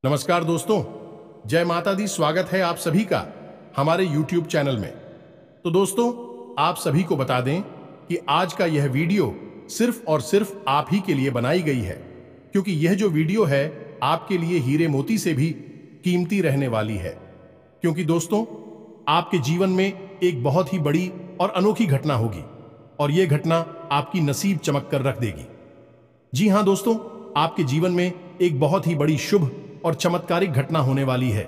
नमस्कार दोस्तों, जय माता दी। स्वागत है आप सभी का हमारे YouTube चैनल में। तो दोस्तों, आप सभी को बता दें कि आज का यह वीडियो सिर्फ और सिर्फ आप ही के लिए बनाई गई है, क्योंकि यह जो वीडियो है आपके लिए हीरे मोती से भी कीमती रहने वाली है। क्योंकि दोस्तों, आपके जीवन में एक बहुत ही बड़ी और अनोखी घटना होगी और यह घटना आपकी नसीब चमक कर रख देगी। जी हां दोस्तों, आपके जीवन में एक बहुत ही बड़ी शुभ और चमत्कारिक घटना होने वाली है।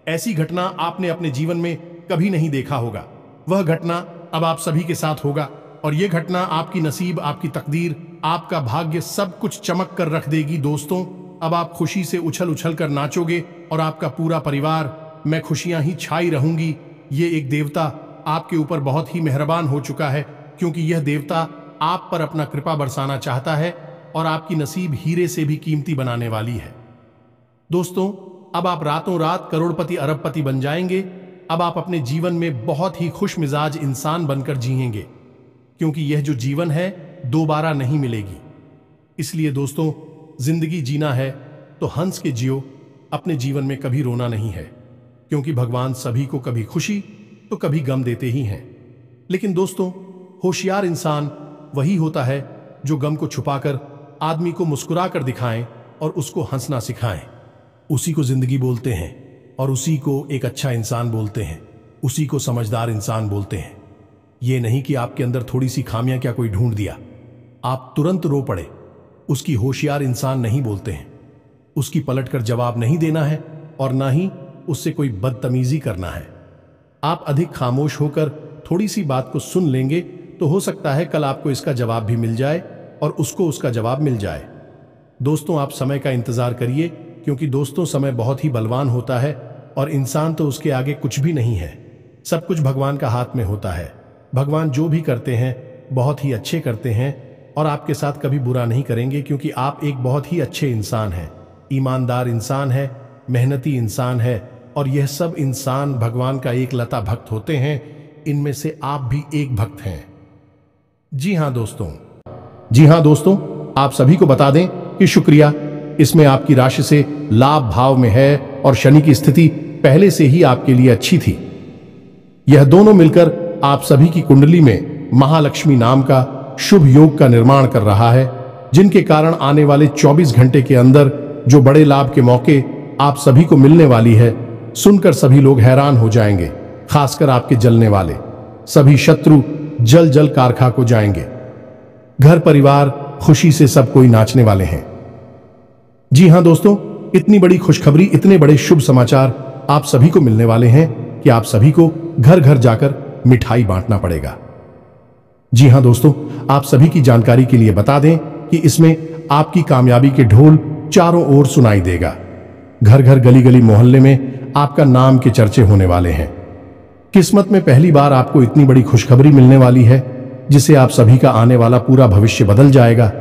ऐसी घटना आपने अपने जीवन में कभी नहीं देखा होगा। वह घटना अब आप सभी के साथ होगा और यह घटना आपकी नसीब, आपकी तकदीर, आपका भाग्य सब कुछ चमक कर रख देगी। दोस्तों, अब आप खुशी से उछल उछल कर नाचोगे और आपका पूरा परिवार, मैं खुशियां ही छाई रहूंगी। ये एक देवता आपके ऊपर बहुत ही मेहरबान हो चुका है, क्योंकि यह देवता आप पर अपना कृपा बरसाना चाहता है और आपकी नसीब हीरे से भी कीमती बनाने वाली है। दोस्तों, अब आप रातों रात करोड़पति अरबपति बन जाएंगे। अब आप अपने जीवन में बहुत ही खुश मिजाज इंसान बनकर जिएंगे, क्योंकि यह जो जीवन है दोबारा नहीं मिलेगी। इसलिए दोस्तों, जिंदगी जीना है तो हंस के जियो, अपने जीवन में कभी रोना नहीं है, क्योंकि भगवान सभी को कभी खुशी तो कभी गम देते ही हैं। लेकिन दोस्तों, होशियार इंसान वही होता है जो गम को छुपाकर आदमी को मुस्कुरा कर दिखाएं और उसको हंसना सिखाएं। उसी को जिंदगी बोलते हैं और उसी को एक अच्छा इंसान बोलते हैं, उसी को समझदार इंसान बोलते हैं। ये नहीं कि आपके अंदर थोड़ी सी खामियां क्या कोई ढूंढ दिया, आप तुरंत रो पड़े। उसकी होशियार इंसान नहीं बोलते हैं। उसकी पलटकर जवाब नहीं देना है और ना ही उससे कोई बदतमीजी करना है। आप अधिक खामोश होकर थोड़ी सी बात को सुन लेंगे तो हो सकता है कल आपको इसका जवाब भी मिल जाए और उसको उसका जवाब मिल जाए। दोस्तों, आप समय का इंतजार करिए, क्योंकि दोस्तों समय बहुत ही बलवान होता है और इंसान तो उसके आगे कुछ भी नहीं है। सब कुछ भगवान का हाथ में होता है। भगवान जो भी करते हैं बहुत ही अच्छे करते हैं और आपके साथ कभी बुरा नहीं करेंगे, क्योंकि आप एक बहुत ही अच्छे इंसान हैं, ईमानदार इंसान है, मेहनती इंसान है और यह सब इंसान भगवान का एक लता भक्त होते हैं। इनमें से आप भी एक भक्त हैं। जी हाँ दोस्तों, आप सभी को बता दें कि शुक्रिया, इसमें आपकी राशि से लाभ भाव में है और शनि की स्थिति पहले से ही आपके लिए अच्छी थी। यह दोनों मिलकर आप सभी की कुंडली में महालक्ष्मी नाम का शुभ योग का निर्माण कर रहा है, जिनके कारण आने वाले 24 घंटे के अंदर जो बड़े लाभ के मौके आप सभी को मिलने वाली है, सुनकर सभी लोग हैरान हो जाएंगे। खासकर आपके जलने वाले सभी शत्रु जल जल कारखा को जाएंगे। घर परिवार खुशी से सब कोई नाचने वाले हैं। जी हां दोस्तों, इतनी बड़ी खुशखबरी, इतने बड़े शुभ समाचार आप सभी को मिलने वाले हैं कि आप सभी को घर घर जाकर मिठाई बांटना पड़ेगा। जी हां दोस्तों, आप सभी की जानकारी के लिए बता दें कि इसमें आपकी कामयाबी के ढोल चारों ओर सुनाई देगा। घर घर गली गली मोहल्ले में आपका नाम के चर्चे होने वाले हैं। किस्मत में पहली बार आपको इतनी बड़ी खुशखबरी मिलने वाली है, जिससे आप सभी का आने वाला पूरा भविष्य बदल जाएगा।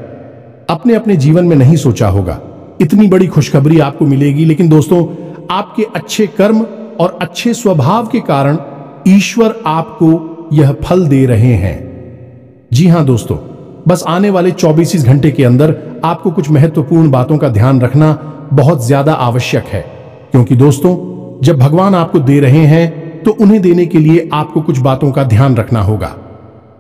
अपने अपने जीवन में नहीं सोचा होगा इतनी बड़ी खुशखबरी आपको मिलेगी, लेकिन दोस्तों, आपके अच्छे कर्म और अच्छे स्वभाव के कारण ईश्वर आपको यह फल दे रहे हैं। जी हां दोस्तों, बस आने वाले 24 घंटे के अंदर आपको कुछ महत्वपूर्ण बातों का ध्यान रखना बहुत ज्यादा आवश्यक है, क्योंकि दोस्तों, जब भगवान आपको दे रहे हैं तो उन्हें देने के लिए आपको कुछ बातों का ध्यान रखना होगा।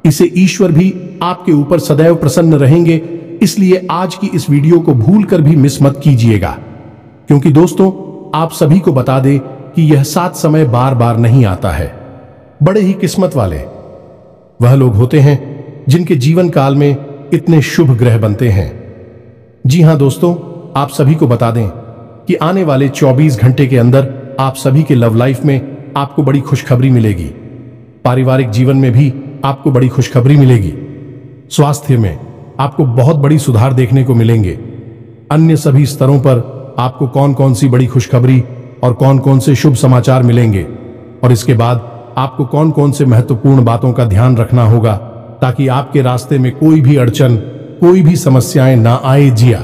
इसे ईश्वर भी आपके ऊपर सदैव प्रसन्न रहेंगे। इसलिए आज की इस वीडियो को भूलकर भी मिस मत कीजिएगा, क्योंकि दोस्तों, आप सभी को बता दें कि यह सात समय बार बार नहीं आता है। बड़े ही किस्मत वाले वह लोग होते हैं जिनके जीवन काल में इतने शुभ ग्रह बनते हैं। जी हां दोस्तों, आप सभी को बता दें कि आने वाले 24 घंटे के अंदर आप सभी के लव लाइफ में आपको बड़ी खुशखबरी मिलेगी। पारिवारिक जीवन में भी आपको बड़ी खुशखबरी मिलेगी। स्वास्थ्य में आपको बहुत बड़ी सुधार देखने को मिलेंगे। अन्य सभी स्तरों पर आपको कौन कौन सी बड़ी खुशखबरी और कौन कौन से शुभ समाचार मिलेंगे, और इसके बाद आपको कौन कौन से महत्वपूर्ण बातों का ध्यान रखना होगा, ताकि आपके रास्ते में कोई भी अड़चन, कोई भी समस्याएं ना आए जिया,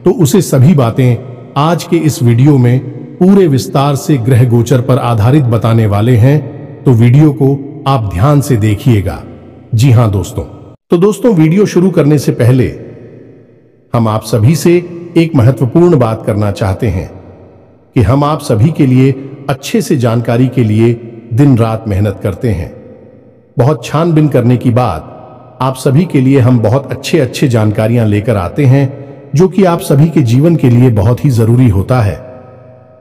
तो उसे सभी बातें आज के इस वीडियो में पूरे विस्तार से ग्रह गोचर पर आधारित बताने वाले हैं। तो वीडियो को आप ध्यान से देखिएगा। जी हां दोस्तों, तो दोस्तों, वीडियो शुरू करने से पहले हम आप सभी से एक महत्वपूर्ण बात करना चाहते हैं। कि हम आप सभी के लिए अच्छे से जानकारी के लिए दिन रात मेहनत करते हैं। बहुत छानबीन करने के बाद आप सभी के लिए हम बहुत अच्छे जानकारियां लेकर आते हैं, जो कि आप सभी के जीवन के लिए बहुत ही जरूरी होता है।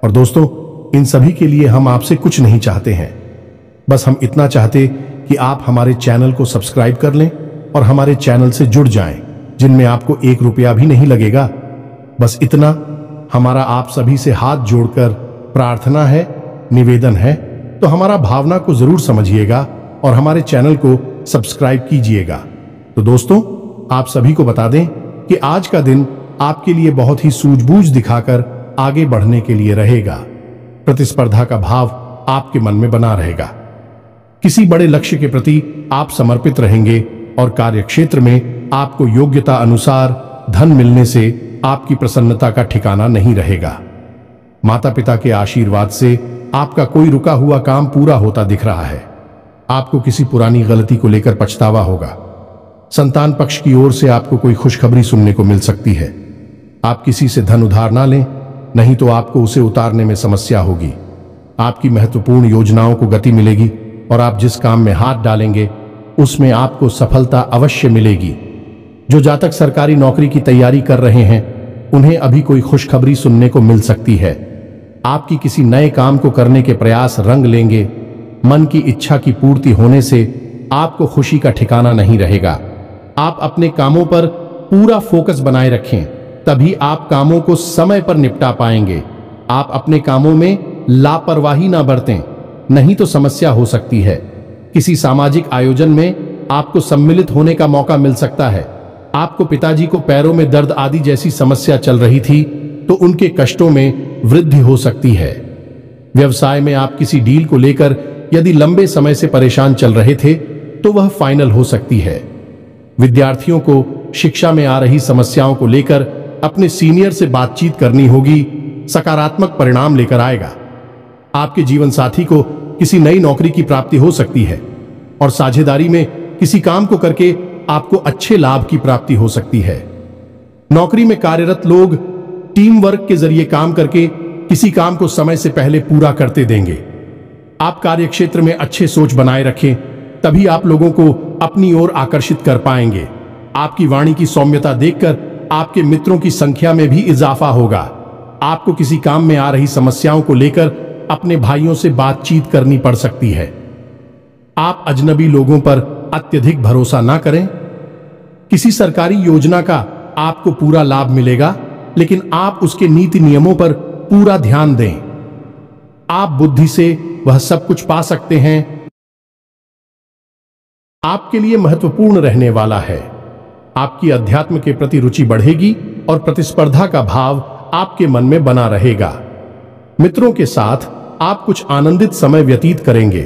और दोस्तों, इन सभी के लिए हम आपसे कुछ नहीं चाहते हैं, बस हम इतना चाहते कि आप हमारे चैनल को सब्सक्राइब कर लें और हमारे चैनल से जुड़ जाएं, जिनमें आपको 1 रुपया भी नहीं लगेगा। बस इतना हमारा आप सभी से हाथ जोड़कर प्रार्थना है, निवेदन है। तो हमारा भावना को जरूर समझिएगा और हमारे चैनल को सब्सक्राइब कीजिएगा। तो दोस्तों, आप सभी को बता दें कि आज का दिन आपके लिए बहुत ही सूझबूझ दिखाकर आगे बढ़ने के लिए रहेगा। प्रतिस्पर्धा का भाव आपके मन में बना रहेगा। किसी बड़े लक्ष्य के प्रति आप समर्पित रहेंगे और कार्यक्षेत्र में आपको योग्यता अनुसार धन मिलने से आपकी प्रसन्नता का ठिकाना नहीं रहेगा। माता पिता के आशीर्वाद से आपका कोई रुका हुआ काम पूरा होता दिख रहा है। आपको किसी पुरानी गलती को लेकर पछतावा होगा। संतान पक्ष की ओर से आपको कोई खुशखबरी सुनने को मिल सकती है। आप किसी से धन उधार ना लें, नहीं तो आपको उसे उतारने में समस्या होगी। आपकी महत्वपूर्ण योजनाओं को गति मिलेगी और आप जिस काम में हाथ डालेंगे उसमें आपको सफलता अवश्य मिलेगी। जो जातक सरकारी नौकरी की तैयारी कर रहे हैं, उन्हें अभी कोई खुशखबरी सुनने को मिल सकती है। आपकी किसी नए काम को करने के प्रयास रंग लेंगे। मन की इच्छा की पूर्ति होने से आपको खुशी का ठिकाना नहीं रहेगा। आप अपने कामों पर पूरा फोकस बनाए रखें, तभी आप कामों को समय पर निपटा पाएंगे। आप अपने कामों में लापरवाही ना बरतें, नहीं तो समस्या हो सकती है। किसी सामाजिक आयोजन में आपको सम्मिलित होने का मौका मिल सकता है। आपको पिताजी को पैरों में दर्द आदि जैसी समस्या चल रही थी, तो उनके कष्टों में वृद्धि हो सकती है। व्यवसाय में आप किसी डील को लेकर यदि लंबे समय से परेशान चल रहे थे, तो वह फाइनल हो सकती है। विद्यार्थियों को शिक्षा में आ रही समस्याओं को लेकर अपने सीनियर से बातचीत करनी होगी, सकारात्मक परिणाम लेकर आएगा। आपके जीवन साथी को किसी नई नौकरी की प्राप्ति हो सकती है और साझेदारी में किसी काम को करके आपको अच्छे लाभ की प्राप्ति हो सकती है। नौकरी में कार्यरत लोग टीम वर्क के जरिए काम करके किसी काम को समय से पहले पूरा करते देंगे। आप कार्यक्षेत्र में अच्छे सोच बनाए रखें, तभी आप लोगों को अपनी ओर आकर्षित कर पाएंगे। आपकी वाणी की सौम्यता देखकर आपके मित्रों की संख्या में भी इजाफा होगा। आपको किसी काम में आ रही समस्याओं को लेकर अपने भाइयों से बातचीत करनी पड़ सकती है। आप अजनबी लोगों पर अत्यधिक भरोसा ना करें। किसी सरकारी योजना का आपको पूरा लाभ मिलेगा, लेकिन आप उसके नीति नियमों पर पूरा ध्यान दें। आप बुद्धि से वह सब कुछ पा सकते हैं। आपके लिए महत्वपूर्ण रहने वाला है। आपकी अध्यात्म के प्रति रुचि बढ़ेगी और प्रतिस्पर्धा का भाव आपके मन में बना रहेगा। मित्रों के साथ आप कुछ आनंदित समय व्यतीत करेंगे।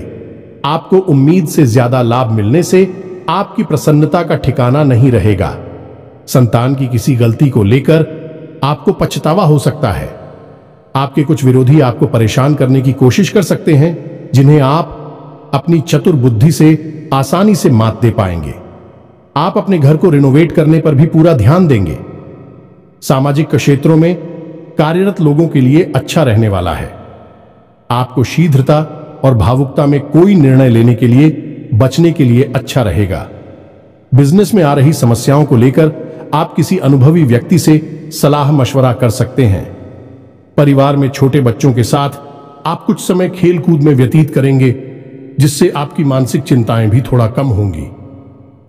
आपको उम्मीद से ज्यादा लाभ मिलने से आपकी प्रसन्नता का ठिकाना नहीं रहेगा। संतान की किसी गलती को लेकर आपको पछतावा हो सकता है। आपके कुछ विरोधी आपको परेशान करने की कोशिश कर सकते हैं, जिन्हें आप अपनी चतुर बुद्धि से आसानी से मात दे पाएंगे। आप अपने घर को रिनोवेट करने पर भी पूरा ध्यान देंगे। सामाजिक क्षेत्रों में कार्यरत लोगों के लिए अच्छा रहने वाला है। आपको शीघ्रता और भावुकता में कोई निर्णय लेने के लिए बचने के लिए अच्छा रहेगा। बिजनेस में आ रही समस्याओं को लेकर आप किसी अनुभवी व्यक्ति से सलाह मशवरा कर सकते हैं। परिवार में छोटे बच्चों के साथ आप कुछ समय खेल कूद में व्यतीत करेंगे, जिससे आपकी मानसिक चिंताएं भी थोड़ा कम होंगी।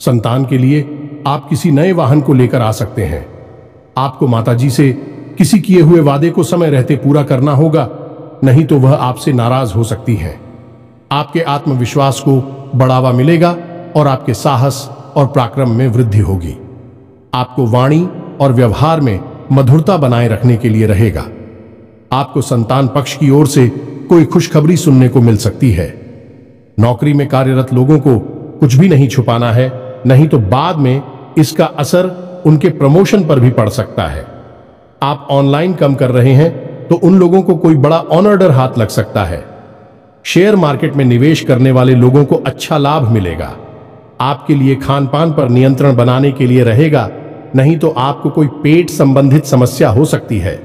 संतान के लिए आप किसी नए वाहन को लेकर आ सकते हैं। आपको माताजी से किसी किए हुए वादे को समय रहते पूरा करना होगा, नहीं तो वह आपसे नाराज हो सकती है। आपके आत्मविश्वास को बढ़ावा मिलेगा और आपके साहस और पराक्रम में वृद्धि होगी। आपको वाणी और व्यवहार में मधुरता बनाए रखने के लिए रहेगा। आपको संतान पक्ष की ओर से कोई खुशखबरी सुनने को मिल सकती है। नौकरी में कार्यरत लोगों को कुछ भी नहीं छुपाना है, नहीं तो बाद में इसका असर उनके प्रमोशन पर भी पड़ सकता है। आप ऑनलाइन काम कर रहे हैं तो उन लोगों को कोई बड़ा ऑर्डर हाथ लग सकता है। शेयर मार्केट में निवेश करने वाले लोगों को अच्छा लाभ मिलेगा। आपके लिए खान पान पर नियंत्रण बनाने के लिए रहेगा, नहीं तो आपको कोई पेट संबंधित समस्या हो सकती है।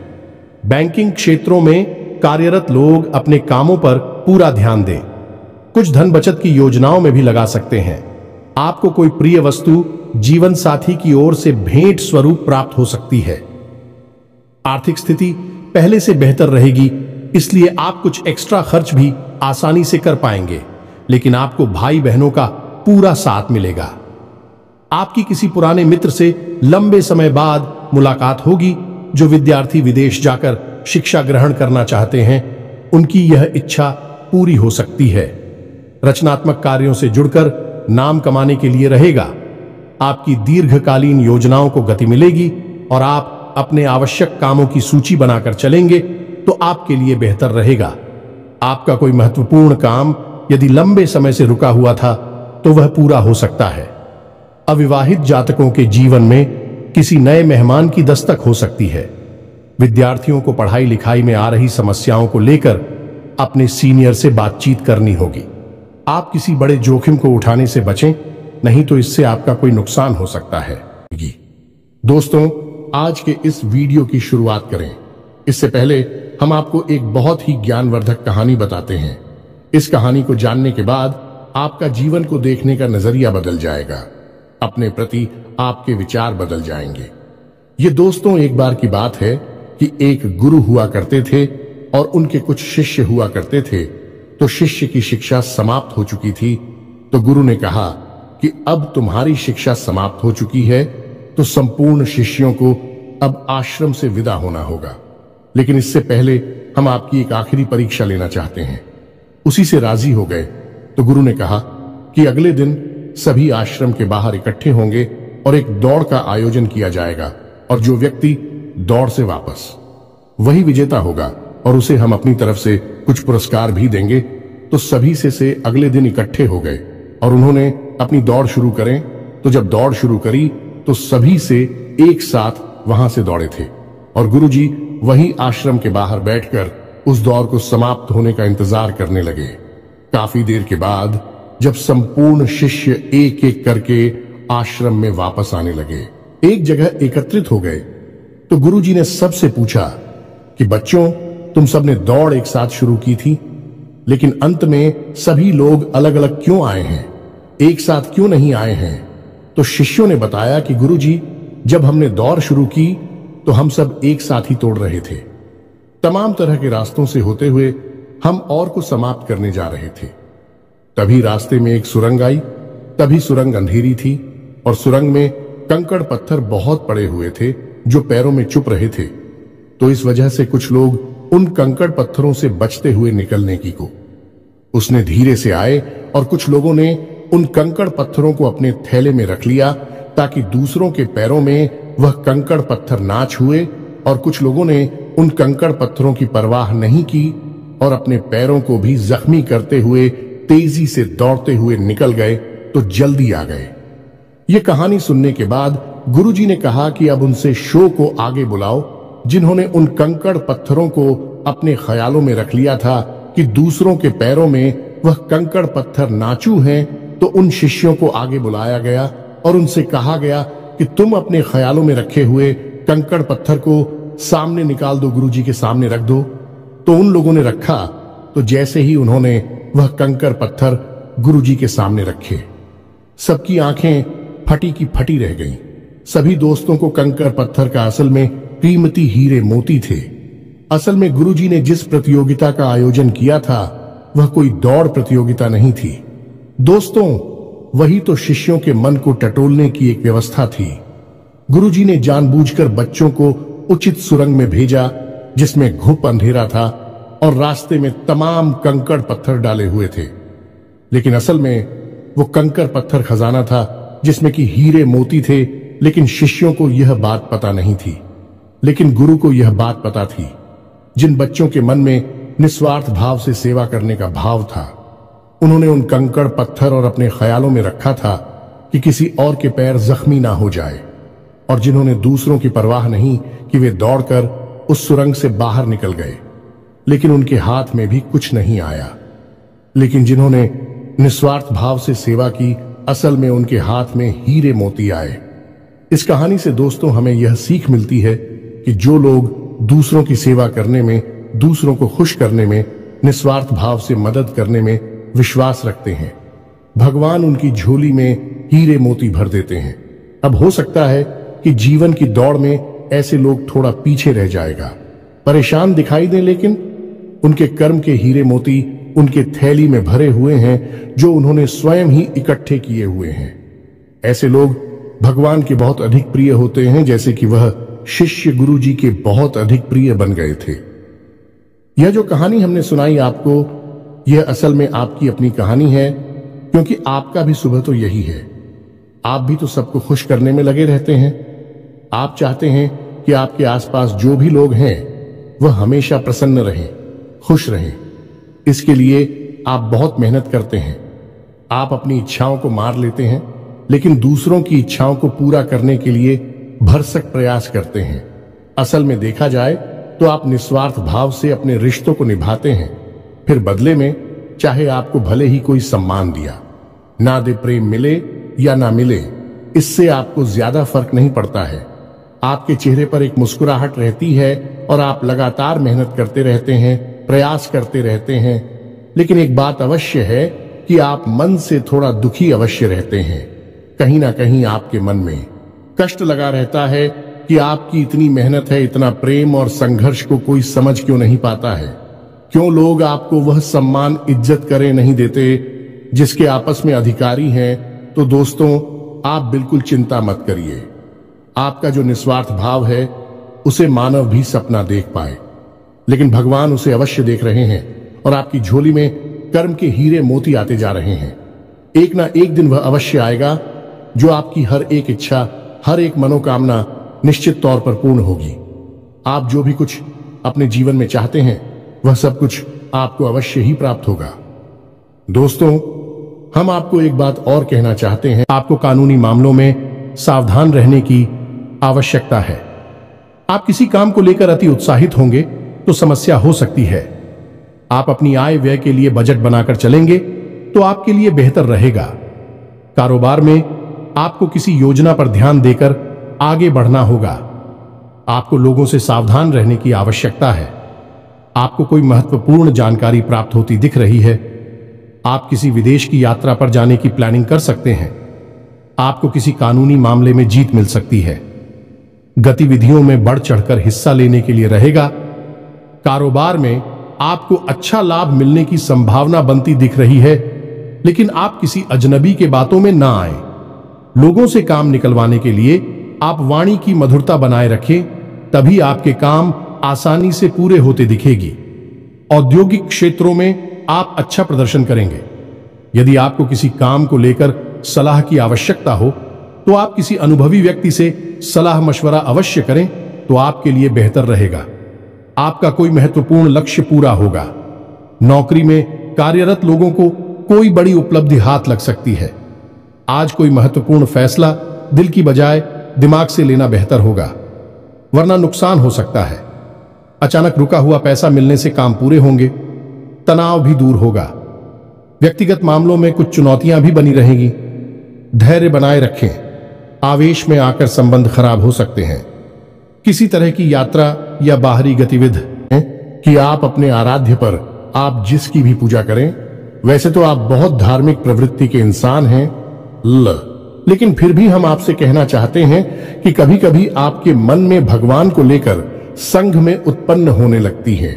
बैंकिंग क्षेत्रों में कार्यरत लोग अपने कामों पर पूरा ध्यान दें। कुछ धन बचत की योजनाओं में भी लगा सकते हैं। आपको कोई प्रिय वस्तु जीवन साथी की ओर से भेंट स्वरूप प्राप्त हो सकती है। आर्थिक स्थिति पहले से बेहतर रहेगी, इसलिए आप कुछ एक्स्ट्रा खर्च भी आसानी से कर पाएंगे, लेकिन आपको भाई बहनों का पूरा साथ मिलेगा। आपकी किसी पुराने मित्र से लंबे समय बाद मुलाकात होगी। जो विद्यार्थी विदेश जाकर शिक्षा ग्रहण करना चाहते हैं, उनकी यह इच्छा पूरी हो सकती है। रचनात्मक कार्यों से जुड़कर नाम कमाने के लिए रहेगा। आपकी दीर्घकालीन योजनाओं को गति मिलेगी और आप अपने आवश्यक कामों की सूची बनाकर चलेंगे तो आपके लिए बेहतर रहेगा। आपका कोई महत्वपूर्ण काम यदि लंबे समय से रुका हुआ था तो वह पूरा हो सकता है। अविवाहित जातकों के जीवन में किसी नए मेहमान की दस्तक हो सकती है। विद्यार्थियों को पढ़ाई लिखाई में आ रही समस्याओं को लेकर अपने सीनियर से बातचीत करनी होगी। आप किसी बड़े जोखिम को उठाने से बचें, नहीं तो इससे आपका कोई नुकसान हो सकता है। दोस्तों, आज के इस वीडियो की शुरुआत करें। इससे पहले हम आपको एक बहुत ही ज्ञानवर्धक कहानी बताते हैं। इस कहानी को जानने के बाद आपका जीवन को देखने का नजरिया बदल जाएगा। अपने प्रति आपके विचार बदल जाएंगे। ये दोस्तों, एक बार की बात है कि एक गुरु हुआ करते थे और उनके कुछ शिष्य हुआ करते थे। तो शिष्य की शिक्षा समाप्त हो चुकी थी, तो गुरु ने कहा कि अब तुम्हारी शिक्षा समाप्त हो चुकी है, तो संपूर्ण शिष्यों को अब आश्रम से विदा होना होगा। लेकिन इससे पहले हम आपकी एक आखिरी परीक्षा लेना चाहते हैं। उसी से राजी हो गए। तो गुरु ने कहा कि अगले दिन सभी आश्रम के बाहर इकट्ठे होंगे और एक दौड़ का आयोजन किया जाएगा, और जो व्यक्ति दौड़ से वापस, वही विजेता होगा और उसे हम अपनी तरफ से कुछ पुरस्कार भी देंगे। तो सभी से अगले दिन इकट्ठे हो गए और उन्होंने अपनी दौड़ शुरू करें। तो जब दौड़ शुरू करी तो सभी से एक साथ वहां से दौड़े थे और गुरुजी वही आश्रम के बाहर बैठकर उस दौड़ को समाप्त होने का इंतजार करने लगे। काफी देर के बाद जब संपूर्ण शिष्य एक एक करके आश्रम में वापस आने लगे, एक जगह एकत्रित हो गए, तो गुरुजी ने सबसे पूछा कि बच्चों, तुम सबने दौड़ एक साथ शुरू की थी, लेकिन अंत में सभी लोग अलग अलग क्यों आए हैं, एक साथ क्यों नहीं आए हैं? तो शिष्यों ने बताया कि गुरुजी, जब हमने दौड़ शुरू की तो हम सब एक साथ ही तोड़ रहे थे। तमाम तरह के रास्तों से होते हुए हम और को समाप्त करने जा रहे थे। तभी रास्ते में एक सुरंग आई। तभी सुरंग अंधेरी थी और सुरंग में कंकड़ पत्थर बहुत पड़े हुए थे जो पैरों में चुप रहे थे। तो इस वजह से कुछ लोग उन कंकड़ पत्थरों से बचते हुए निकलने की को उसने धीरे से आए और कुछ लोगों ने उन कंकड़ पत्थरों को अपने थैले में रख लिया ताकि दूसरों के पैरों में वह कंकड़ पत्थर ना छुए, और कुछ लोगों ने उन कंकड़ पत्थरों की परवाह नहीं की और अपने पैरों को भी जख्मी करते हुए तेजी से दौड़ते हुए निकल गए। तो जल्दी आ गए। ये कहानी सुनने के बाद गुरुजी ने कहा कि अब उनसे शो को आगे बुलाओ, जिन्होंने उन कंकड़ पत्थरों को अपने ख्यालों में रख लिया था कि दूसरों के पैरों में वह कंकड़ पत्थर नाचू हैं। तो उन शिष्यों को आगे बुलाया गया और उनसे कहा गया कि तुम अपने ख्यालों में रखे हुए कंकड़ पत्थर को सामने निकाल दो, गुरुजी के सामने रख दो। तो उन लोगों ने रखा। तो जैसे ही उन्होंने वह कंकड़ पत्थर गुरुजी के सामने रखे, सबकी आंखें फटी की फटी रह गईं। सभी दोस्तों को कंकड़ पत्थर का असल में कीमती हीरे मोती थे। असल में गुरुजी ने जिस प्रतियोगिता का आयोजन किया था वह कोई दौड़ प्रतियोगिता नहीं थी दोस्तों, वही तो शिष्यों के मन को टटोलने की एक व्यवस्था थी। गुरुजी ने जानबूझकर बच्चों को उचित सुरंग में भेजा जिसमें घुप अंधेरा था और रास्ते में तमाम कंकड़ पत्थर डाले हुए थे। लेकिन असल में वो कंकड़ पत्थर खजाना था जिसमें कि हीरे मोती थे। लेकिन शिष्यों को यह बात पता नहीं थी, लेकिन गुरु को यह बात पता थी। जिन बच्चों के मन में निस्वार्थ भाव से सेवा करने का भाव था, उन्होंने उन कंकड़ पत्थर और अपने ख्यालों में रखा था कि किसी और के पैर जख्मी ना हो जाए, और जिन्होंने दूसरों की परवाह नहीं कि वे दौड़कर उस सुरंग से बाहर निकल गए, लेकिन उनके हाथ में भी कुछ नहीं आया। लेकिन जिन्होंने निस्वार्थ भाव से सेवा की, असल में उनके हाथ में हीरे मोती आए। इस कहानी से दोस्तों हमें यह सीख मिलती है कि जो लोग दूसरों की सेवा करने में दूसरों को खुश करने में, निस्वार्थ भाव से मदद करने में विश्वास रखते हैं। भगवान उनकी झोली में हीरे मोती भर देते हैं। अब हो सकता है कि जीवन की दौड़ में ऐसे लोग थोड़ा पीछे रह जाएगा, परेशान दिखाई दें, लेकिन उनके कर्म के हीरे मोती उनके थैली में भरे हुए हैं, जो उन्होंने स्वयं ही इकट्ठे किए हुए हैं। ऐसे लोग भगवान के बहुत अधिक प्रिय होते हैं, जैसे कि वह शिष्य गुरु जी के बहुत अधिक प्रिय बन गए थे। यह जो कहानी हमने सुनाई आपको, यह असल में आपकी अपनी कहानी है, क्योंकि आपका भी सुबह तो यही है। आप भी तो सबको खुश करने में लगे रहते हैं। आप चाहते हैं कि आपके आसपास जो भी लोग हैं वह हमेशा प्रसन्न रहें, खुश रहें। इसके लिए आप बहुत मेहनत करते हैं। आप अपनी इच्छाओं को मार लेते हैं, लेकिन दूसरों की इच्छाओं को पूरा करने के लिए भरसक प्रयास करते हैं। असल में देखा जाए तो आप निस्वार्थ भाव से अपने रिश्तों को निभाते हैं, फिर बदले में चाहे आपको भले ही कोई सम्मान दिया ना दे, प्रेम मिले या ना मिले, इससे आपको ज्यादा फर्क नहीं पड़ता है। आपके चेहरे पर एक मुस्कुराहट रहती है और आप लगातार मेहनत करते रहते हैं, प्रयास करते रहते हैं। लेकिन एक बात अवश्य है कि आप मन से थोड़ा दुखी अवश्य रहते हैं। कहीं ना कहीं आपके मन में कष्ट लगा रहता है कि आपकी इतनी मेहनत है, इतना प्रेम और संघर्ष को कोई समझ क्यों नहीं पाता है। क्यों लोग आपको वह सम्मान, इज्जत करे नहीं देते जिसके आपस में अधिकारी हैं। तो दोस्तों, आप बिल्कुल चिंता मत करिए। आपका जो निस्वार्थ भाव है उसे मानव भी सपना देख पाए, लेकिन भगवान उसे अवश्य देख रहे हैं और आपकी झोली में कर्म के हीरे मोती आते जा रहे हैं। एक ना एक दिन वह अवश्य आएगा जो आपकी हर एक इच्छा, हर एक मनोकामना निश्चित तौर पर पूर्ण होगी। आप जो भी कुछ अपने जीवन में चाहते हैं वह सब कुछ आपको अवश्य ही प्राप्त होगा। दोस्तों, हम आपको एक बात और कहना चाहते हैं। आपको कानूनी मामलों में सावधान रहने की आवश्यकता है। आप किसी काम को लेकर अति उत्साहित होंगे तो समस्या हो सकती है। आप अपनी आय व्यय के लिए बजट बनाकर चलेंगे तो आपके लिए बेहतर रहेगा। कारोबार में आपको किसी योजना पर ध्यान देकर आगे बढ़ना होगा। आपको लोगों से सावधान रहने की आवश्यकता है। आपको कोई महत्वपूर्ण जानकारी प्राप्त होती दिख रही है। आप किसी विदेश की यात्रा पर जाने की प्लानिंग कर सकते हैं। आपको किसी कानूनी मामले में जीत मिल सकती है। गतिविधियों में बढ़ चढ़कर हिस्सा लेने के लिए रहेगा। कारोबार में आपको अच्छा लाभ मिलने की संभावना बनती दिख रही है, लेकिन आप किसी अजनबी के बातों में ना आए। लोगों से काम निकलवाने के लिए आप वाणी की मधुरता बनाए रखें, तभी आपके काम आसानी से पूरे होते दिखेगी। औद्योगिक क्षेत्रों में आप अच्छा प्रदर्शन करेंगे। यदि आपको किसी काम को लेकर सलाह की आवश्यकता हो तो आप किसी अनुभवी व्यक्ति से सलाह मशवरा अवश्य करें, तो आपके लिए बेहतर रहेगा। आपका कोई महत्वपूर्ण लक्ष्य पूरा होगा। नौकरी में कार्यरत लोगों को कोई बड़ी उपलब्धि हाथ लग सकती है। आज कोई महत्वपूर्ण फैसला दिल की बजाय दिमाग से लेना बेहतर होगा, वरना नुकसान हो सकता है। अचानक रुका हुआ पैसा मिलने से काम पूरे होंगे, तनाव भी दूर होगा। व्यक्तिगत मामलों में कुछ चुनौतियां भी बनी रहेंगी। धैर्य बनाए रखें। आवेश में आकर संबंध खराब हो सकते हैं। किसी तरह की यात्रा या बाहरी गतिविधि कि आप अपने आराध्य पर आप जिसकी भी पूजा करें। वैसे तो आप बहुत धार्मिक प्रवृत्ति के इंसान हैं, लेकिन फिर भी हम आपसे कहना चाहते हैं कि कभी कभी आपके मन में भगवान को लेकर संघ में उत्पन्न होने लगती है।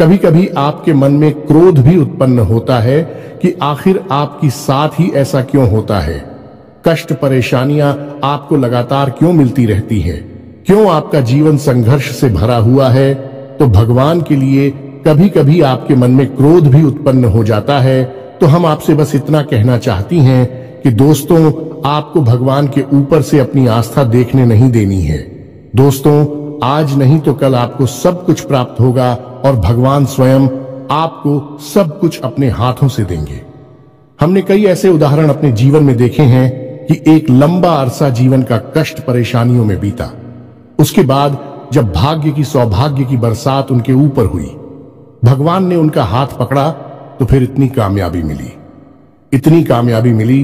कभी कभी आपके मन में क्रोध भी उत्पन्न होता है कि आखिर आपकी साथ ही ऐसा क्यों होता है। कष्ट, परेशानियां आपको लगातार क्यों मिलती रहती हैं? क्यों आपका जीवन संघर्ष से भरा हुआ है? तो भगवान के लिए कभी कभी आपके मन में क्रोध भी उत्पन्न हो जाता है। तो हम आपसे बस इतना कहना चाहती हैं कि दोस्तों, आपको भगवान के ऊपर से अपनी आस्था देखने नहीं देनी है। दोस्तों, आज नहीं तो कल आपको सब कुछ प्राप्त होगा और भगवान स्वयं आपको सब कुछ अपने हाथों से देंगे। हमने कई ऐसे उदाहरण अपने जीवन में देखे हैं कि एक लंबा अरसा जीवन का कष्ट, परेशानियों में बीता। उसके बाद जब भाग्य की, सौभाग्य की बरसात उनके ऊपर हुई, भगवान ने उनका हाथ पकड़ा, तो फिर इतनी कामयाबी मिली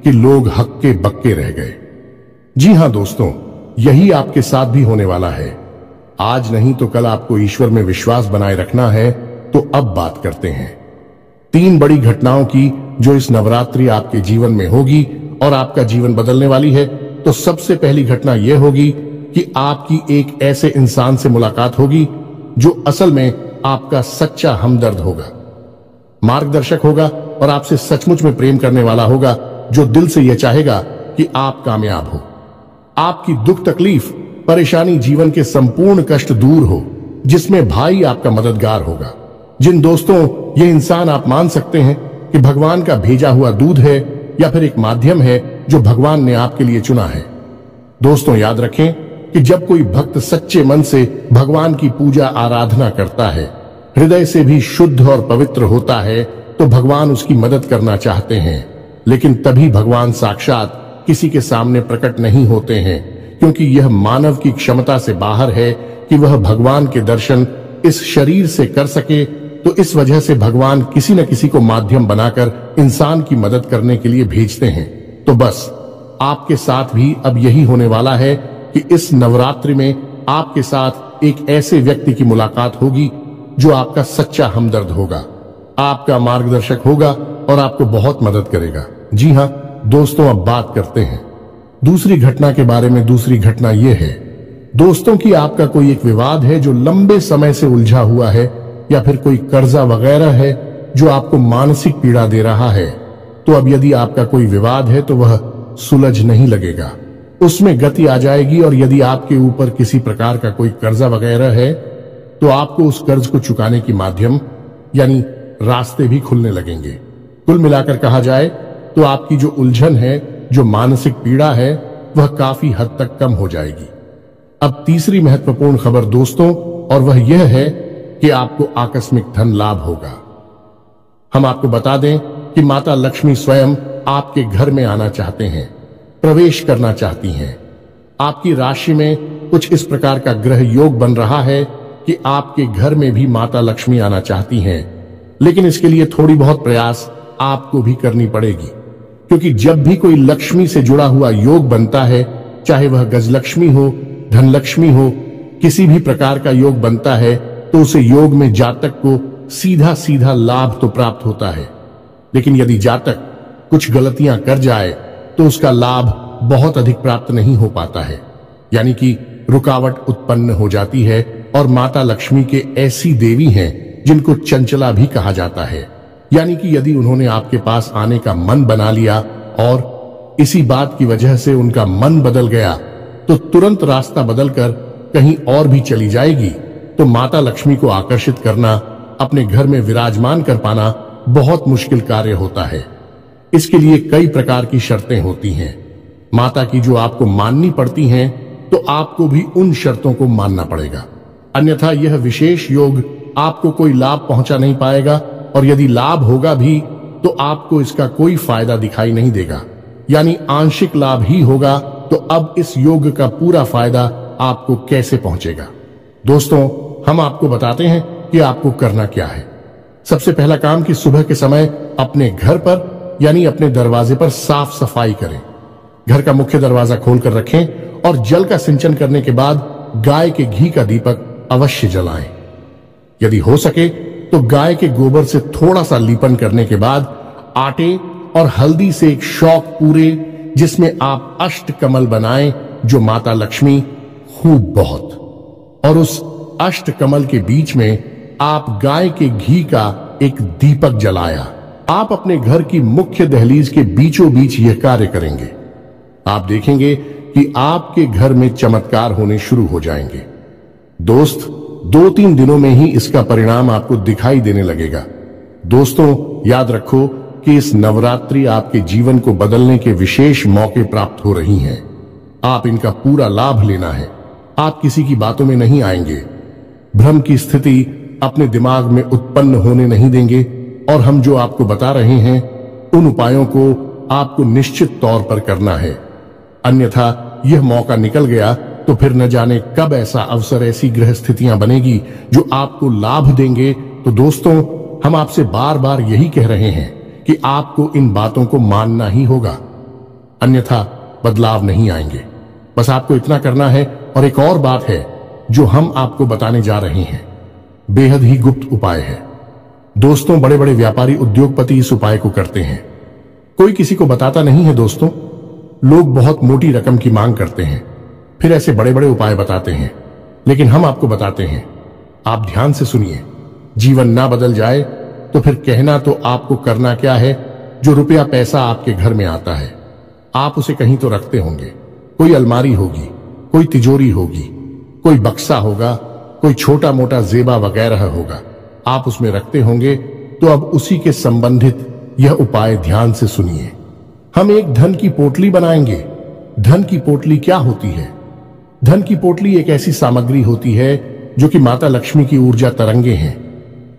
कि लोग हक्के बक्के रह गए। जी हां दोस्तों, यही आपके साथ भी होने वाला है। आज नहीं तो कल आपको ईश्वर में विश्वास बनाए रखना है। तो अब बात करते हैं 3 बड़ी घटनाओं की जो इस नवरात्रि आपके जीवन में होगी और आपका जीवन बदलने वाली है। तो सबसे पहली घटना यह होगी कि आपकी एक ऐसे इंसान से मुलाकात होगी जो असल में आपका सच्चा हमदर्द होगा, मार्गदर्शक होगा और आपसे सचमुच में प्रेम करने वाला होगा, जो दिल से यह चाहेगा कि आप कामयाब हो, आपकी दुख तकलीफ परेशानी जीवन के संपूर्ण कष्ट दूर हो, जिसमें भाई आपका मददगार होगा, जिन दोस्तों ये इंसान आप मान सकते हैं कि भगवान का भेजा हुआ दूध है या फिर एक माध्यम है जो भगवान ने आपके लिए चुना है। दोस्तों याद रखें कि जब कोई भक्त सच्चे मन से भगवान की पूजा आराधना करता है, हृदय से भी शुद्ध और पवित्र होता है, तो भगवान उसकी मदद करना चाहते हैं। लेकिन तभी भगवान साक्षात किसी के सामने प्रकट नहीं होते हैं, क्योंकि यह मानव की क्षमता से बाहर है कि वह भगवान के दर्शन इस शरीर से कर सके। तो इस वजह से भगवान किसी न किसी को माध्यम बनाकर इंसान की मदद करने के लिए भेजते हैं। तो बस आपके साथ भी अब यही होने वाला है कि इस नवरात्रि में आपके साथ एक ऐसे व्यक्ति की मुलाकात होगी जो आपका सच्चा हमदर्द होगा, आपका मार्गदर्शक होगा और आपको बहुत मदद करेगा। जी हाँ दोस्तों, अब बात करते हैं दूसरी घटना के बारे में। दूसरी घटना यह है दोस्तों कि आपका कोई एक विवाद है जो लंबे समय से उलझा हुआ है, या फिर कोई कर्जा वगैरह है जो आपको मानसिक पीड़ा दे रहा है। तो अब यदि आपका कोई विवाद है तो वह सुलझ नहीं लगेगा, उसमें गति आ जाएगी। और यदि आपके ऊपर किसी प्रकार का कोई कर्जा वगैरह है तो आपको उस कर्ज को चुकाने की माध्यम यानी रास्ते भी खुलने लगेंगे। कुल मिलाकर कहा जाए तो आपकी जो उलझन है, जो मानसिक पीड़ा है, वह काफी हद तक कम हो जाएगी। अब तीसरी महत्वपूर्ण खबर दोस्तों, और वह यह है कि आपको आकस्मिक धन लाभ होगा। हम आपको बता दें कि माता लक्ष्मी स्वयं आपके घर में आना चाहते हैं, प्रवेश करना चाहती हैं। आपकी राशि में कुछ इस प्रकार का ग्रह योग बन रहा है कि आपके घर में भी माता लक्ष्मी आना चाहती हैं। लेकिन इसके लिए थोड़ी बहुत प्रयास आपको भी करनी पड़ेगी, क्योंकि जब भी कोई लक्ष्मी से जुड़ा हुआ योग बनता है, चाहे वह गजलक्ष्मी हो, धनलक्ष्मी हो, किसी भी प्रकार का योग बनता है, तो उसे योग में जातक को सीधा सीधा लाभ तो प्राप्त होता है। लेकिन यदि जातक कुछ गलतियां कर जाए तो उसका लाभ बहुत अधिक प्राप्त नहीं हो पाता है, यानी कि रुकावट उत्पन्न हो जाती है। और माता लक्ष्मी के ऐसी देवी हैं जिनको चंचला भी कहा जाता है, यानी कि यदि उन्होंने आपके पास आने का मन बना लिया और इसी बात की वजह से उनका मन बदल गया, तो तुरंत रास्ता बदलकर कहीं और भी चली जाएगी। तो माता लक्ष्मी को आकर्षित करना, अपने घर में विराजमान कर पाना बहुत मुश्किल कार्य होता है। इसके लिए कई प्रकार की शर्तें होती हैं माता की, जो आपको माननी पड़ती हैं। तो आपको भी उन शर्तों को मानना पड़ेगा, अन्यथा यह विशेष योग आपको कोई लाभ पहुंचा नहीं पाएगा। और यदि लाभ होगा भी तो आपको इसका कोई फायदा दिखाई नहीं देगा, यानी आंशिक लाभ ही होगा। तो अब इस योग का पूरा फायदा आपको कैसे पहुंचेगा? दोस्तों, हम आपको बताते हैं कि आपको करना क्या है। सबसे पहला काम कि सुबह के समय अपने घर पर यानी अपने दरवाजे पर साफ सफाई करें। घर का मुख्य दरवाजा खोलकर रखें और जल का सिंचन करने के बाद गाय के घी का दीपक अवश्य जलाएं। यदि हो सके तो गाय के गोबर से थोड़ा सा लीपन करने के बाद आटे और हल्दी से एक शौक पूरे, जिसमें आप अष्टकमल बनाएं, जो माता लक्ष्मी खूब बहुत। और उस अष्टकमल के बीच में आप गाय के घी का एक दीपक जलाया। आप अपने घर की मुख्य दहलीज के बीचों बीच यह कार्य करेंगे। आप देखेंगे कि आपके घर में चमत्कार होने शुरू हो जाएंगे। दोस्त, 2-3 दिनों में ही इसका परिणाम आपको दिखाई देने लगेगा। दोस्तों, याद रखो कि इस नवरात्रि आपके जीवन को बदलने के विशेष मौके प्राप्त हो रही हैं। आप इनका पूरा लाभ लेना है। आप किसी की बातों में नहीं आएंगे, भ्रम की स्थिति अपने दिमाग में उत्पन्न होने नहीं देंगे। और हम जो आपको बता रहे हैं उन उपायों को आपको निश्चित तौर पर करना है, अन्यथा यह मौका निकल गया तो फिर न जाने कब ऐसा अवसर, ऐसी ग्रह स्थितियां बनेगी जो आपको लाभ देंगे। तो दोस्तों, हम आपसे बार बार यही कह रहे हैं कि आपको इन बातों को मानना ही होगा, अन्यथा बदलाव नहीं आएंगे। बस आपको इतना करना है। और एक और बात है जो हम आपको बताने जा रहे हैं बेहद ही गुप्त उपाय है। दोस्तों, बड़े बड़े व्यापारी उद्योगपति इस उपाय को करते हैं, कोई किसी को बताता नहीं है। दोस्तों, लोग बहुत मोटी रकम की मांग करते हैं, फिर ऐसे बड़े बड़े उपाय बताते हैं, लेकिन हम आपको बताते हैं। आप ध्यान से सुनिए। जीवन ना बदल जाए तो फिर कहना तो आपको करना क्या है। जो रुपया पैसा आपके घर में आता है, आप उसे कहीं तो रखते होंगे। कोई अलमारी होगी, कोई तिजोरी होगी, कोई बक्सा होगा, कोई छोटा मोटा जेबा वगैरह होगा, आप उसमें रखते होंगे। तो अब उसी के संबंधित यह उपाय ध्यान से सुनिए। हम एक धन की पोटली बनाएंगे। धन की पोटली क्या होती है? धन की पोटली एक ऐसी सामग्री होती है जो कि माता लक्ष्मी की ऊर्जा तरंगे हैं।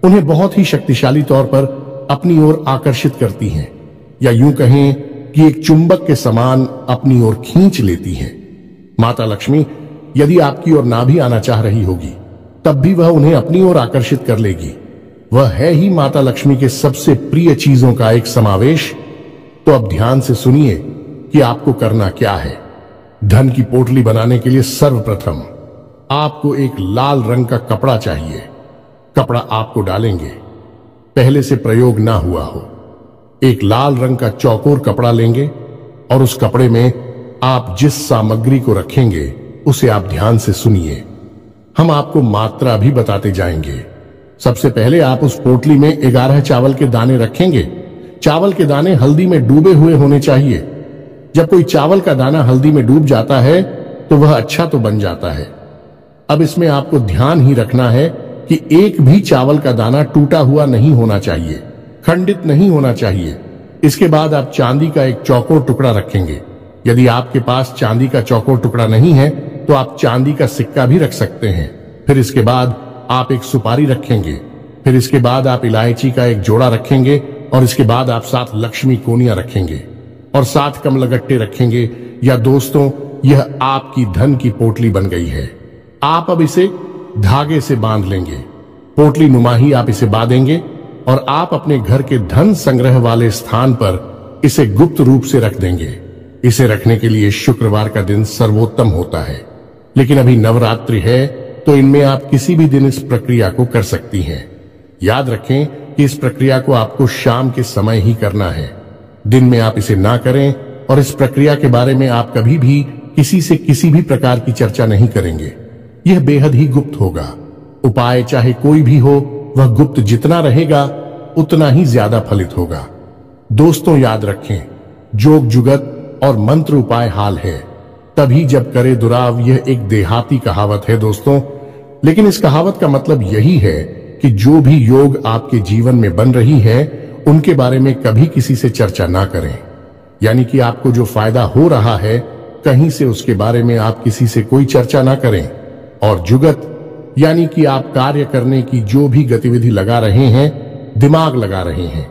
उन्हें बहुत ही शक्तिशाली तौर पर अपनी ओर आकर्षित करती हैं, या यूं कहें कि एक चुंबक के समान अपनी ओर खींच लेती हैं। माता लक्ष्मी यदि आपकी ओर ना भी आना चाह रही होगी, तब भी वह उन्हें अपनी ओर आकर्षित कर लेगी। वह है ही माता लक्ष्मी के सबसे प्रिय चीजों का एक समावेश। तो अब ध्यान से सुनिए कि आपको करना क्या है। धन की पोटली बनाने के लिए सर्वप्रथम आपको एक लाल रंग का कपड़ा चाहिए। कपड़ा आपको डालेंगे, पहले से प्रयोग ना हुआ हो। एक लाल रंग का चौकोर कपड़ा लेंगे और उस कपड़े में आप जिस सामग्री को रखेंगे उसे आप ध्यान से सुनिए। हम आपको मात्रा भी बताते जाएंगे। सबसे पहले आप उस पोटली में 11 चावल के दाने रखेंगे। चावल के दाने हल्दी में डूबे हुए होने चाहिए। जब कोई चावल का दाना हल्दी में डूब जाता है तो वह अच्छा तो बन जाता है। अब इसमें आपको ध्यान ही रखना है कि एक भी चावल का दाना टूटा हुआ नहीं होना चाहिए, खंडित नहीं होना चाहिए। इसके बाद आप चांदी का एक चौकोर टुकड़ा रखेंगे। यदि आपके पास चांदी का चौकोर टुकड़ा नहीं है तो आप चांदी का सिक्का भी रख सकते हैं। फिर इसके बाद आप एक सुपारी रखेंगे। फिर इसके बाद आप इलायची का एक जोड़ा रखेंगे और इसके बाद आप 7 लक्ष्मी कोनियां रखेंगे और 7 कमलगट्टे रखेंगे। या दोस्तों, यह आपकी धन की पोटली बन गई है। आप अब इसे धागे से बांध लेंगे। पोटली नुमा ही आप इसे बांधेंगे और आप अपने घर के धन संग्रह वाले स्थान पर इसे गुप्त रूप से रख देंगे। इसे रखने के लिए शुक्रवार का दिन सर्वोत्तम होता है, लेकिन अभी नवरात्रि है तो इनमें आप किसी भी दिन इस प्रक्रिया को कर सकती हैं। याद रखें कि इस प्रक्रिया को आपको शाम के समय ही करना है, दिन में आप इसे ना करें। और इस प्रक्रिया के बारे में आप कभी भी किसी से किसी भी प्रकार की चर्चा नहीं करेंगे। यह बेहद ही गुप्त होगा। उपाय चाहे कोई भी हो, वह गुप्त जितना रहेगा उतना ही ज्यादा फलित होगा। दोस्तों, याद रखें, जोग जुगत और मंत्र उपाय हाल है, तभी जब करे दुराव। यह एक देहाती कहावत है दोस्तों, लेकिन इस कहावत का मतलब यही है कि जो भी योग आपके जीवन में बन रही है उनके बारे में कभी किसी से चर्चा ना करें। यानी कि आपको जो फायदा हो रहा है कहीं से उसके बारे में आप किसी से कोई चर्चा ना करें। और जुगत यानी कि आप कार्य करने की जो भी गतिविधि लगा रहे हैं, दिमाग लगा रहे हैं,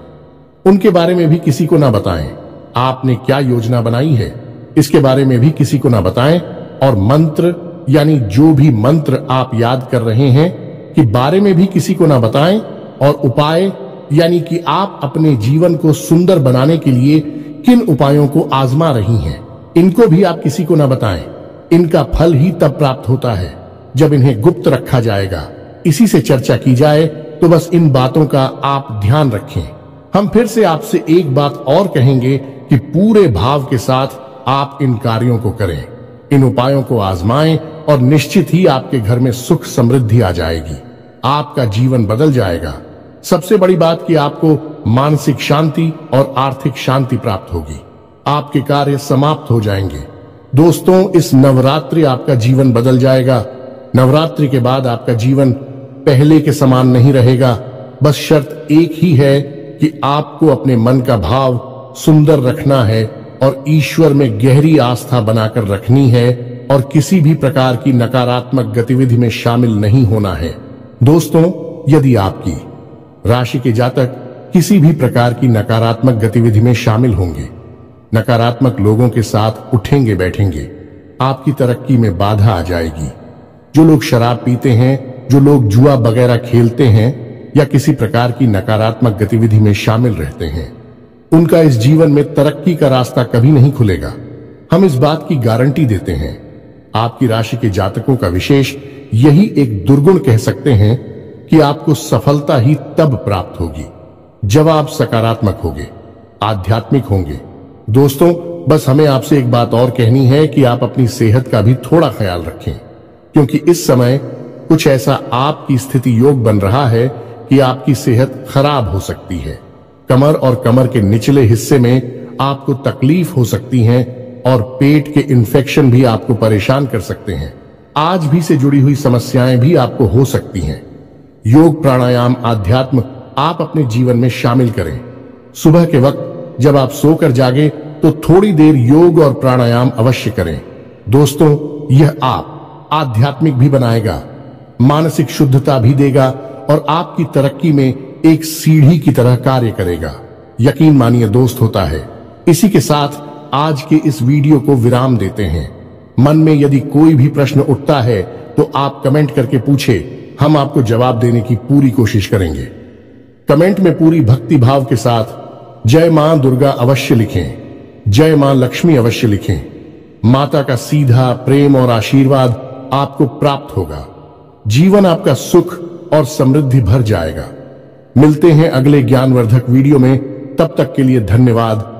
उनके बारे में भी किसी को ना बताएं। आपने क्या योजना बनाई है इसके बारे में भी किसी को ना बताएं। और मंत्र यानी जो भी मंत्र आप याद कर रहे हैं कि बारे में भी किसी को ना बताएं। और उपाय यानी कि आप अपने जीवन को सुंदर बनाने के लिए किन उपायों को आजमा रही हैं, इनको भी आप किसी को ना बताएं। इनका फल ही तब प्राप्त होता है जब इन्हें गुप्त रखा जाएगा, इसी से चर्चा की जाए। तो बस इन बातों का आप ध्यान रखें। हम फिर से आपसे एक बात और कहेंगे कि पूरे भाव के साथ आप इन कार्यों को करें, इन उपायों को आजमाएं और निश्चित ही आपके घर में सुख समृद्धि आ जाएगी। आपका जीवन बदल जाएगा। सबसे बड़ी बात कि आपको मानसिक शांति और आर्थिक शांति प्राप्त होगी। आपके कार्य समाप्त हो जाएंगे। दोस्तों, इस नवरात्रि आपका जीवन बदल जाएगा। नवरात्रि के बाद आपका जीवन पहले के समान नहीं रहेगा। बस शर्त एक ही है कि आपको अपने मन का भाव सुंदर रखना है और ईश्वर में गहरी आस्था बनाकर रखनी है और किसी भी प्रकार की नकारात्मक गतिविधि में शामिल नहीं होना है। दोस्तों, यदि आपकी राशि के जातक किसी भी प्रकार की नकारात्मक गतिविधि में शामिल होंगे, नकारात्मक लोगों के साथ उठेंगे बैठेंगे, आपकी तरक्की में बाधा आ जाएगी। जो लोग शराब पीते हैं, जो लोग जुआ वगैरह खेलते हैं या किसी प्रकार की नकारात्मक गतिविधि में शामिल रहते हैं, उनका इस जीवन में तरक्की का रास्ता कभी नहीं खुलेगा। हम इस बात की गारंटी देते हैं। आपकी राशि के जातकों का विशेष यही एक दुर्गुण कह सकते हैं कि आपको सफलता ही तब प्राप्त होगी जब आप सकारात्मक होंगे, आध्यात्मिक होंगे। दोस्तों, बस हमें आपसे एक बात और कहनी है कि आप अपनी सेहत का भी थोड़ा ख्याल रखें, क्योंकि इस समय कुछ ऐसा आपकी स्थिति योग बन रहा है कि आपकी सेहत खराब हो सकती है। कमर और कमर के निचले हिस्से में आपको तकलीफ हो सकती है और पेट के इन्फेक्शन भी आपको परेशान कर सकते हैं। आज भी से जुड़ी हुई समस्याएं भी आपको हो सकती हैं। योग, प्राणायाम, आध्यात्म आप अपने जीवन में शामिल करें। सुबह के वक्त जब आप सोकर जागे तो थोड़ी देर योग और प्राणायाम अवश्य करें। दोस्तों, यह आप आध्यात्मिक भी बनाएगा, मानसिक शुद्धता भी देगा और आपकी तरक्की में एक सीढ़ी की तरह कार्य करेगा। यकीन मानिए दोस्त, होता है। इसी के साथ आज के इस वीडियो को विराम देते हैं। मन में यदि कोई भी प्रश्न उठता है तो आप कमेंट करके पूछे, हम आपको जवाब देने की पूरी कोशिश करेंगे। कमेंट में पूरी भक्ति भाव के साथ जय मां दुर्गा अवश्य लिखें, जय मां लक्ष्मी अवश्य लिखें। माता का सीधा प्रेम और आशीर्वाद आपको प्राप्त होगा। जीवन आपका सुख और समृद्धि भर जाएगा। मिलते हैं अगले ज्ञानवर्धक वीडियो में। तब तक के लिए धन्यवाद।